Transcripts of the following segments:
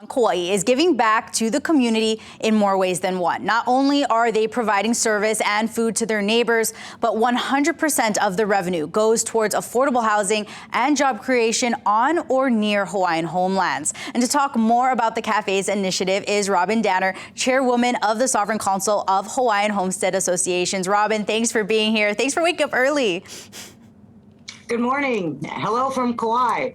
Kauai is giving back to the community in more ways than one. Not only are they providing service and food to their neighbors, but 100% of the revenue goes towards affordable housing and job creation on or near Hawaiian homelands. And to talk more about the cafe's initiative is Robin Danner, chairwoman of the Sovereign Council of Hawaiian Homestead Associations. Robin, thanks for being here. Thanks for waking up early. Good morning. Hello from Kauai.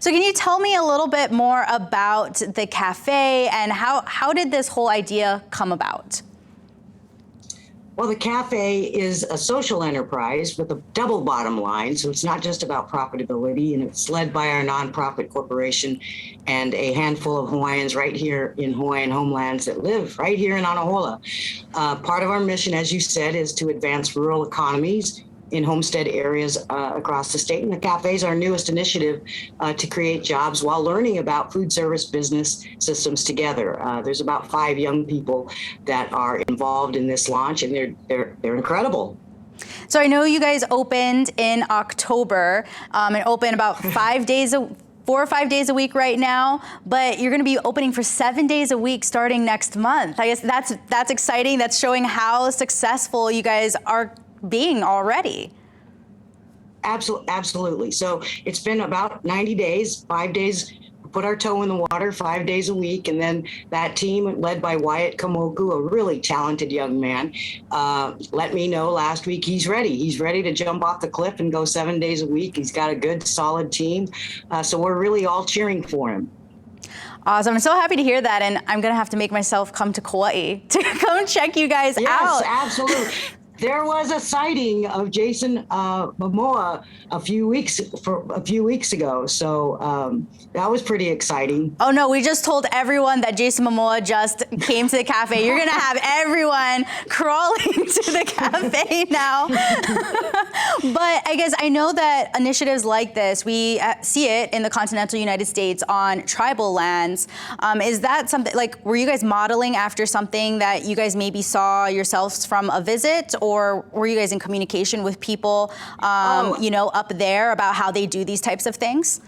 So can you tell me a little bit more about the cafe and how did this whole idea come about? Well, the cafe is a social enterprise with a double bottom line, so it's not just about profitability, and it's led by our nonprofit corporation and a handful of Hawaiians right here in Hawaiian homelands that live right here in Anahola. Part of our mission, as you said, is to advance rural economies in homestead areas across the state. And the cafe is our newest initiative to create jobs while learning about food service business systems together. There's about 5 young people that are involved in this launch, and they're incredible. So I know you guys opened in October and open about 4 or 5 days a week right now, but you're going to be opening for 7 days a week starting next month. I guess that's exciting. That's showing how successful you guys are being already. Absolutely. So it's been about 90 days, 5 days, put our toe in the water 5 days a week. And then that team led by Wyatt Kamoku, a really talented young man, let me know last week he's ready. He's ready to jump off the cliff and go 7 days a week. He's got a good, solid team. So we're really all cheering for him. Awesome. I'm so happy to hear that. And I'm going to have to make myself come to Kauai to come check you guys out. Yes, absolutely. There was a sighting of Jason Momoa a few weeks ago, so that was pretty exciting. Oh no, we just told everyone that Jason Momoa just came to the cafe. You're gonna have everyone crawling to the cafe now. But I guess I know that initiatives like this, we see it in the continental United States on tribal lands. Is that something, like, were you guys modeling after something that you guys maybe saw yourselves from a visit, or were you guys in communication with people, you know, up there about how they do these types of things?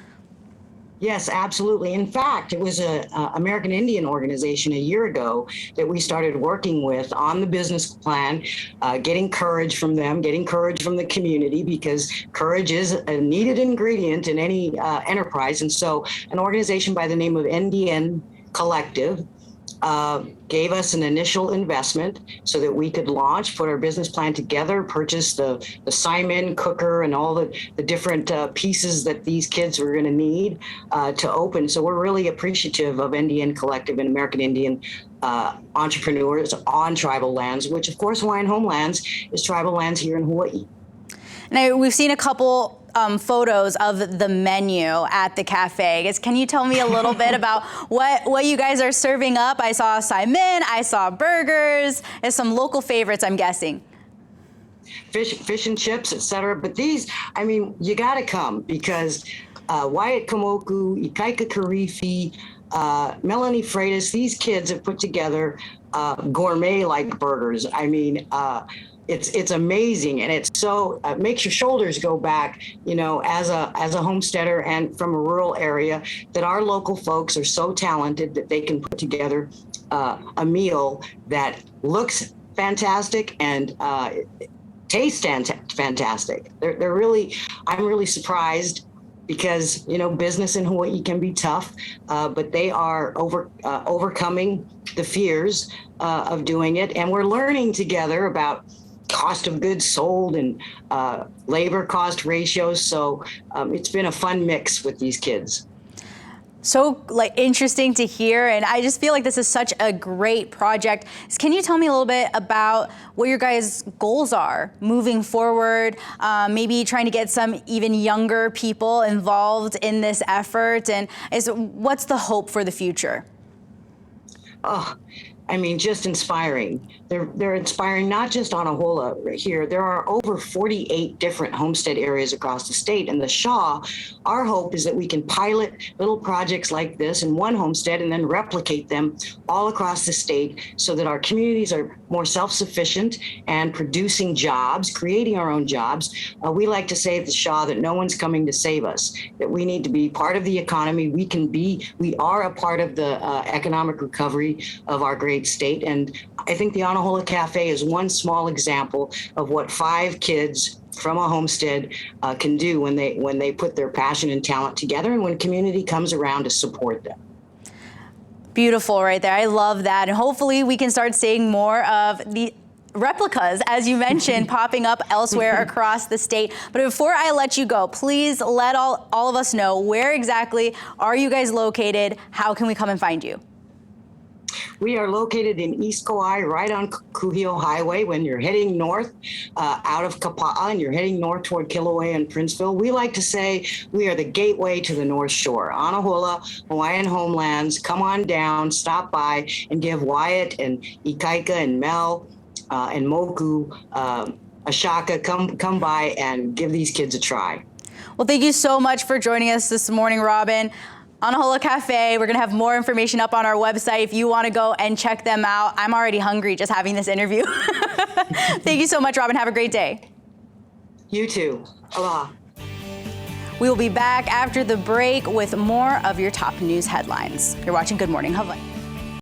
Yes, absolutely. In fact, it was an American Indian organization a year ago that we started working with on the business plan, getting courage from them, getting courage from the community, because courage is a needed ingredient in any enterprise. And so an organization by the name of NDN Collective gave us an initial investment so that we could launch, put our business plan together, purchase the Simon cooker and all the different pieces that these kids were going to need to open. So we're really appreciative of NDN Collective and American Indian entrepreneurs on tribal lands, which of course Hawaiian Homelands is tribal lands here in Hawaii. And we've seen a couple photos of the menu at the cafe. I guess, can you tell me a little bit about what you guys are serving up? I saw Simon, I saw burgers, and some local favorites, I'm guessing. Fish and chips, etc. But these, I mean, you got to come because Wyatt Kamoku, Ikaika Karifi, Melanie Freitas, these kids have put together gourmet-like burgers. I mean, it's amazing, and it's so makes your shoulders go back, you know, as a homesteader and from a rural area, that our local folks are so talented that they can put together a meal that looks fantastic and tastes fantastic. They're really, I'm really surprised, because, you know, business in Hawaii can be tough, but they are overcoming the fears of doing it, and we're learning together about cost of goods sold and labor cost ratios. So it's been a fun mix with these kids. So interesting to hear, and I just feel like this is such a great project. Can you tell me a little bit about what your guys' goals are moving forward? Maybe trying to get some even younger people involved in this effort, and what's the hope for the future? Oh, I mean, just inspiring. They're inspiring not just Anahola here. There are over 48 different homestead areas across the state. And the Shaw, our hope is that we can pilot little projects like this in one homestead and then replicate them all across the state so that our communities are more self-sufficient and producing jobs, creating our own jobs. We like to say at the Shaw that no one's coming to save us, that we need to be part of the economy. We are a part of the economic recovery of our great state. And I think the Anahola Cafe is one small example of what 5 kids from a homestead can do when they put their passion and talent together and when community comes around to support them. Beautiful right there. I love that. And hopefully we can start seeing more of the replicas, as you mentioned, popping up elsewhere across the state. But before I let you go, please let all of us know, where exactly are you guys located? How can we come and find you? We are located in East Kauai, right on Kuhio Highway. When you're heading north out of Kapa'a and you're heading north toward Kilauea and Princeville, we like to say we are the gateway to the North Shore. Anahola, Hawaiian homelands, come on down, stop by, and give Wyatt and Ikaika and Mel and Moku a shaka. Come by and give these kids a try. Well, thank you so much for joining us this morning, Robin. Anahola Cafe, we're going to have more information up on our website if you want to go and check them out. I'm already hungry just having this interview. Thank you so much, Robin. Have a great day. You too. Aloha. We will be back after the break with more of your top news headlines. You're watching Good Morning Hawaii.